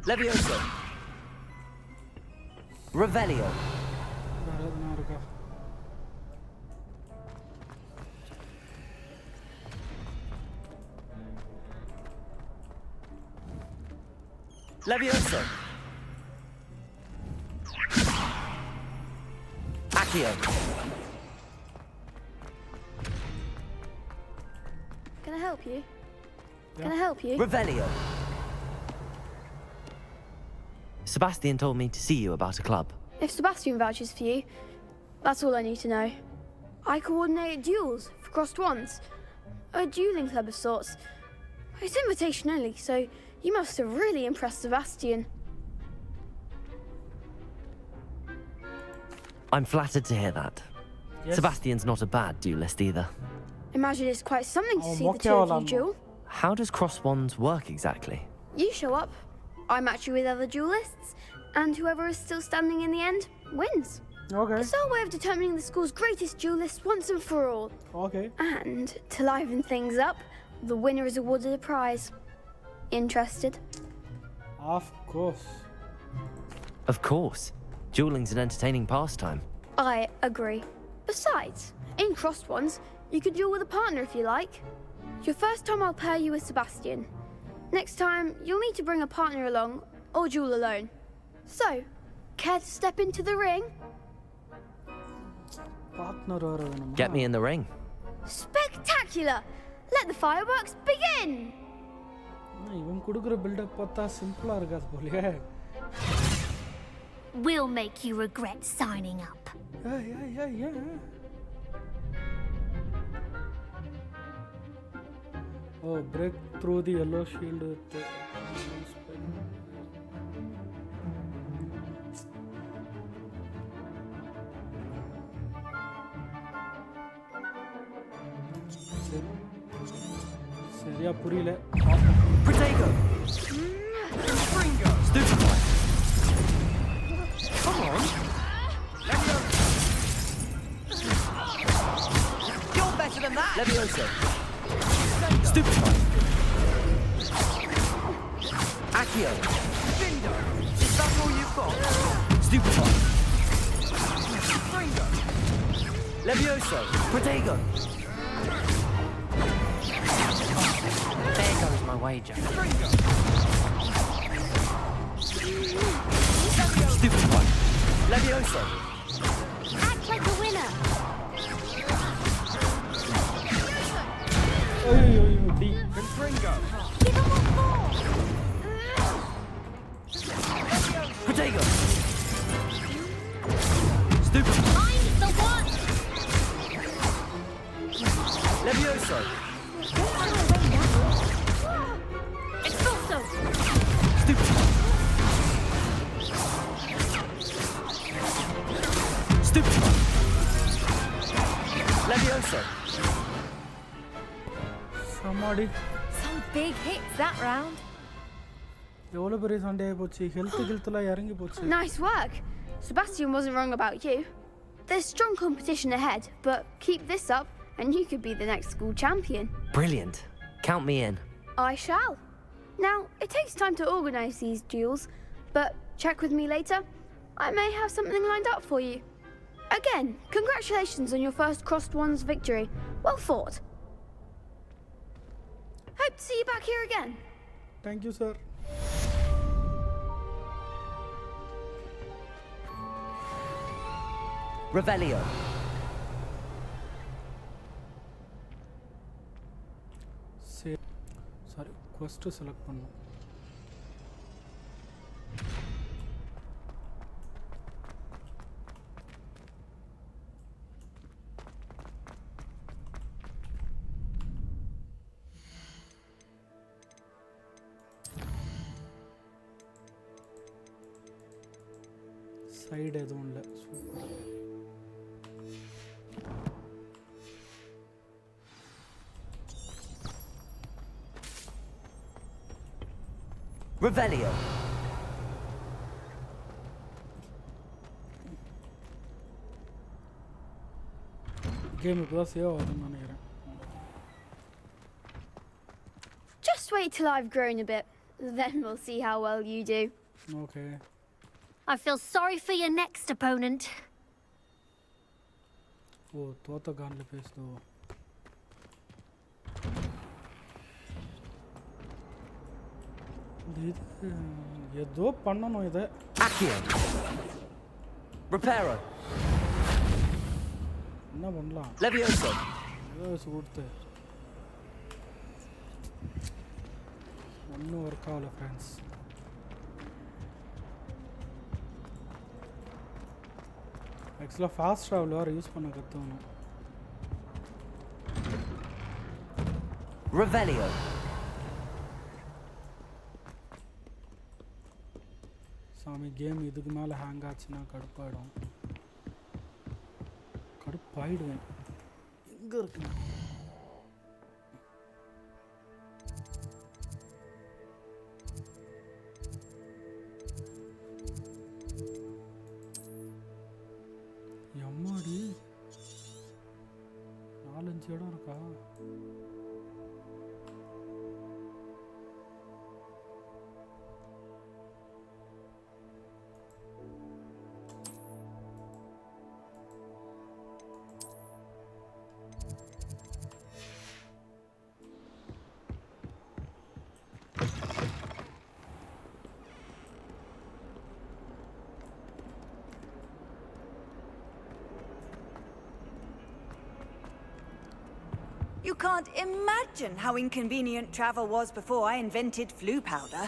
Levioso. Revelio. இருக்கா Levioso. Accio. Can I help you? Can I help you? Revelio. Sebastian told me to see you about a club. If Sebastian vouches for you, that's all I need to know. I coordinate duels for crossed wands. A dueling club of sorts. It's invitation only, so you must have really impressed Sebastian. I'm flattered to hear that. Yes. Sebastian's not a bad duelist either. Imagine it's quite something to see the two of you duel. How does cross wands work exactly? You show up, I match you with other duelists, and whoever is still standing in the end wins. Okay. It's our way of determining the school's greatest duelist once and for all. Okay. And to liven things up, the winner is awarded a prize. Interested? Of course. Of course. Dueling's an entertaining pastime. I agree. Besides, in crossed ones, you could duel with a partner if you like. Your first time I'll pair you with Sebastian. Next time, you'll need to bring a partner along or duel alone. So, care to step into the ring? Partner Get me in the ring. Spectacular! Let the fireworks begin! இவன் கொடுக்குற build up பார்த்தா சிம்பிளா இருக்காது போலயே. We'll make you regret signing up. Yeah. Oh, break through the yellow shield with the சரியா புரியல. Protego. Stupid one. Come on. You're better than that. Levioso. Stupid one. Accio. Is that all you've got? Stupid one. Fringo. Levioso. Protego. There goes my wager. Stupid one. Levioso. Act like a winner! Fringo. Give him one more! Protego. Stupid one. Find the one! Levioso. It's also Levioso. Somebody. Some big hits that round. எவ்வளோ பெரிய சண்டையாகி போச்சு ஹெல்த்துலாம் இறங்கி போச்சு. Nice work. Sebastian wasn't wrong about you. There's strong competition ahead, but keep this up and you could be the next school champion. Brilliant. Count me in. I shall. Now, it takes time to organise these duels, but check with me later. I may have something lined up for you. Again, congratulations on your first Crossed Ones victory. Well fought. Hope to see you back here again. Thank you, sir. Revelio. Sorry, quest select பண்ணனும். Side எதுவும் இல்லை. Super. Revelio. Game இப்போ save ஆகுதுன்னு நினைக்கிறேன். Just wait till I've grown a bit, then we'll see how well you do. Okay. I feel sorry for your next opponent. ஓ தோத்த கான்ல பேசுதோ. இது ஏதோ பண்ணணும் இதை. Accio. Reparo. என்ன பண்ணலாம்? Levioso. Levioso கொடுத்து ஒன்றும் ஒர்க் ஆகல ஃப்ரெண்ட்ஸ். ஆக்சுவலாக ஃபாஸ்ட் ட்ராவல் வேறு யூஸ் பண்ண கற்றுக்கணும். Revelio. சாமி கேம் இதுக்கு மேலே ஹேங் ஆச்சுன்னா கடுப்பாயிடும். கடுப்பாயிடுவேன். எங்கே இருக்கு? எம்மாடி 4-5 இடம் இருக்கா? You can't imagine how inconvenient travel was before I invented flu powder.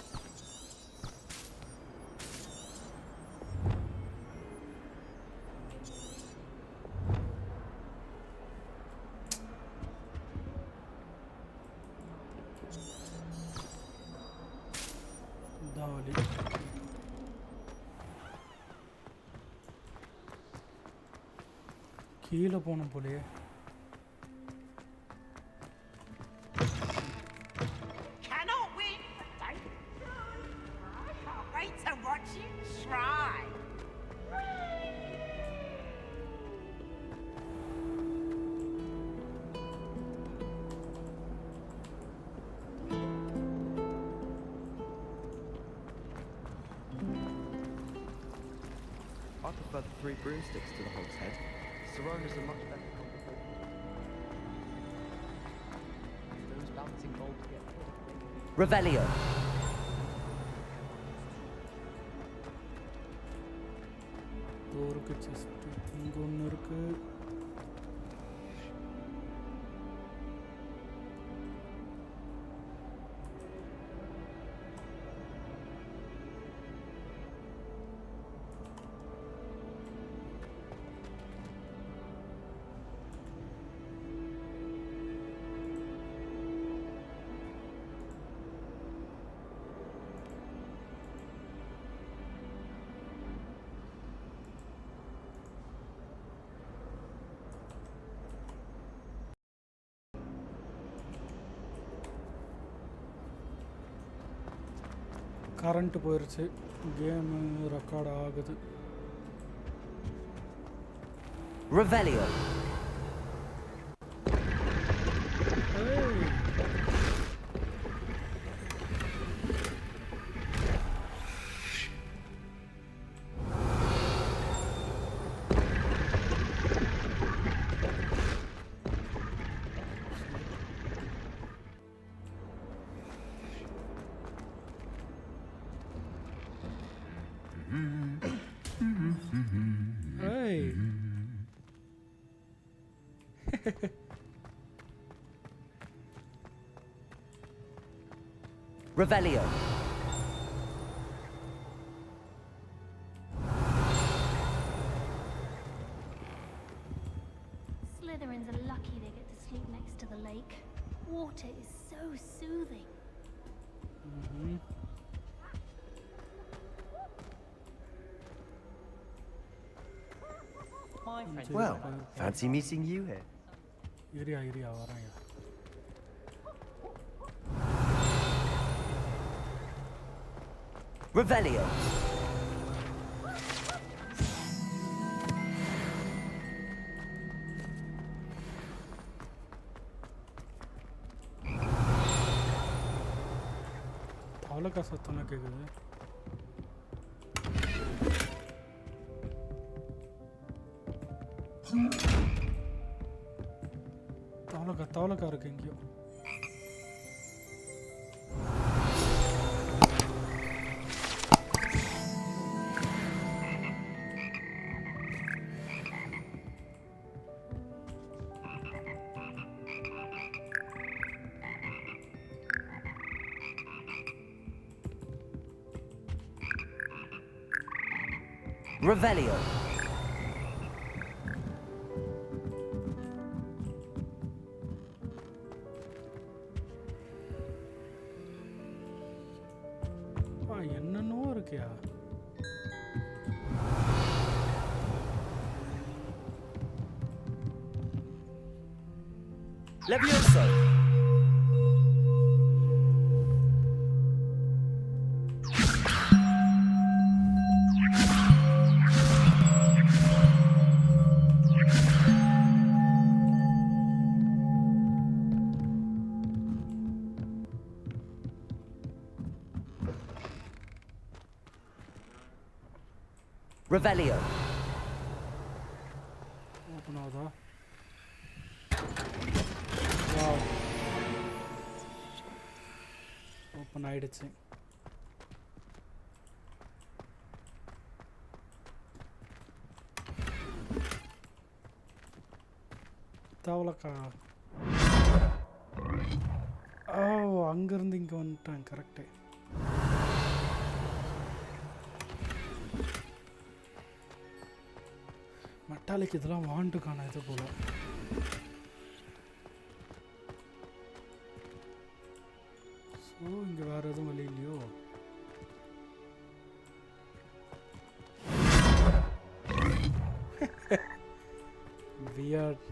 கீழே போகணும் போலயே. I prefer the 3 broomsticks to the hog's head. Sirona's a much better complicated. Those balancing bolts get Revelio. இருக்கு செஸ்ட் இங்கே ஒன்று இருக்கு. Current போயிருச்சு, game record ஆகுது. Revelio. Hey. Revelio. Slytherins are lucky they get to sleep next to the lake. Water is so soothing. My friend. Well, fancy meeting you here. இரியா வரேன். Revelio. தவளக்கா சத்தம்லாம் கேட்குது. தவளக்கா இருக்கு எங்கேயோ. Revelio. என்னன்னோ இருக்கியா? Levioso. Revelio. ஓப்பன் ஆகுதா? Wow, open ஆயிடுச்சு. தவளக்கா. ஓ, அங்கேருந்து இங்கே வந்துட்டேன். கரெக்டு. மெட்டாலிக் இதெல்லாம் வாண்டுக்கான இது போல. ஸோ இங்கே வேறு எதுவும் வழி இல்லையோ? வியர்ட்.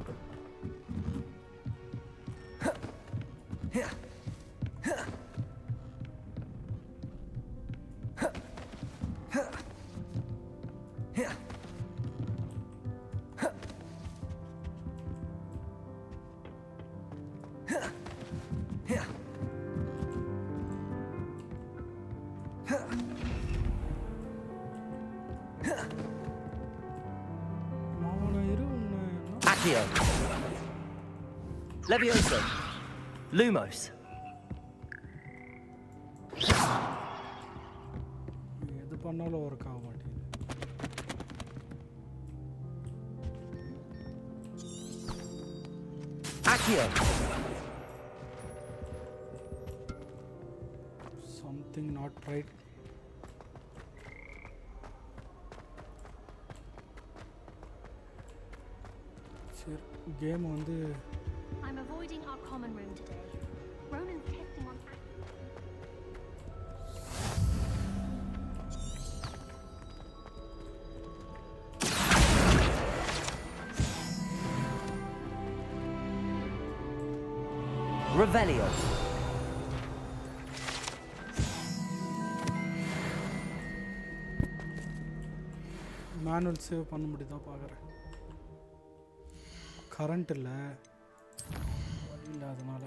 Accio. Levioso. Lumos. எது பண்ணாலும் ஒர்க் ஆக மாட்டேங்குது. Accio. Something not right. சரி, கேம் வந்து I'm avoiding our common room today. Ronan's testing on Revelio. Manual save பண்ண முடியுதா பார்க்குறேன். கரண்ட் இல்லை அதனால